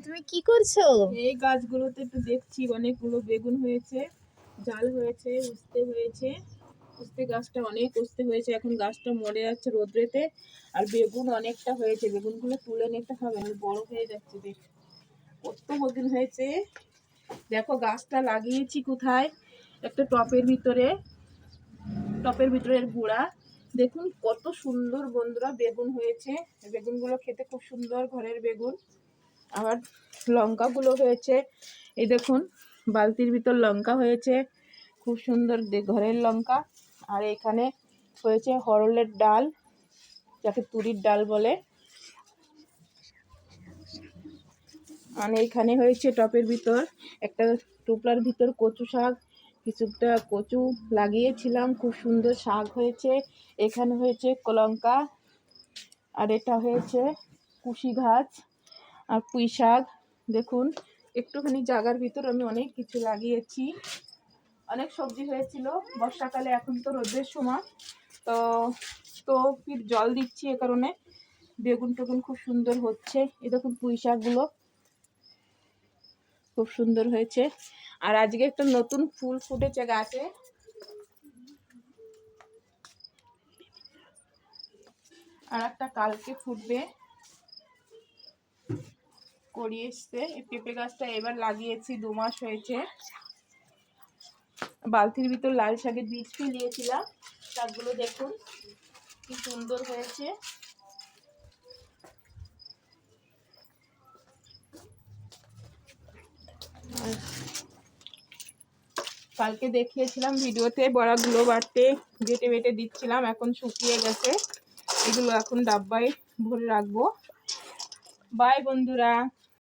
তুমি কি করছো? এই গাছগুলোতে একটু দেখছি অনেকগুলো বেগুন হয়েছে, জাল হয়েছে, উস্তে হয়েছে। উস্তে গাছটা অনেক উস্তে হয়েছে, এখন গাছটা মরে যাচ্ছে রোদ্রেতে। আর বেগুন অনেকটা হয়েছে, বেগুনগুলো তুলে নিতে হবে, বড় হয়ে যাচ্ছে। দেখ কত বেগুন হয়েছে। দেখো গাছটা লাগিয়েছি কোথায়, একটা টপের ভিতরে, টপের ভিতরের গুঁড়া। দেখুন কত সুন্দর বন্ধুরা বেগুন হয়েছে। বেগুনগুলো খেতে খুব সুন্দর, ঘরের বেগুন। আবার লঙ্কাগুলো হয়েছে, এই দেখুন বালতির ভিতর লঙ্কা হয়েছে, খুব সুন্দর ঘরের লঙ্কা। আর এখানে হয়েছে হরলের ডাল, যাকে তুরির ডাল বলে। মানে এখানে হয়েছে টপের ভিতর একটা টুপলার ভিতর কচু শাক, কিছুটা কচু লাগিয়েছিলাম, খুব সুন্দর শাক হয়েছে। এখানে হয়েছে লঙ্কা, আর এটা হয়েছে কুশি ঘাস আর পুঁই শাক। দেখুন একটুখানি জায়গার ভিতর আমি অনেক কিছু লাগিয়েছি, অনেক সবজি হয়েছিল বর্ষাকালে। এখন তো রোদের সময়, তো তো ফির জল দিচ্ছি, এ কারণে বেগুন টেগুন খুব সুন্দর হচ্ছে। এই দেখুন পুঁই শাকগুলো খুব সুন্দর হয়েছে। আর আজকে একটা নতুন ফুল ফুটেছে গাছে, আর একটা কালকে ফুটবে, করিয়ে এসছে। এই পেঁপে গাছটা এবার লাগিয়েছি, 2 মাস হয়েছে। বালতির ভিতর লাল শাকের বীজ ফেলিয়েছিলাম, শাকগুলো দেখুন কি সুন্দর হয়েছে। কালকে দেখিয়েছিলাম ভিডিওতে, বড়াগুলো বাড়তে বেটে বেটে দিচ্ছিলাম, এখন শুকিয়ে গেছে। এগুলো এখন ডাব্বায় ভরে রাখবো। বাই বন্ধুরা।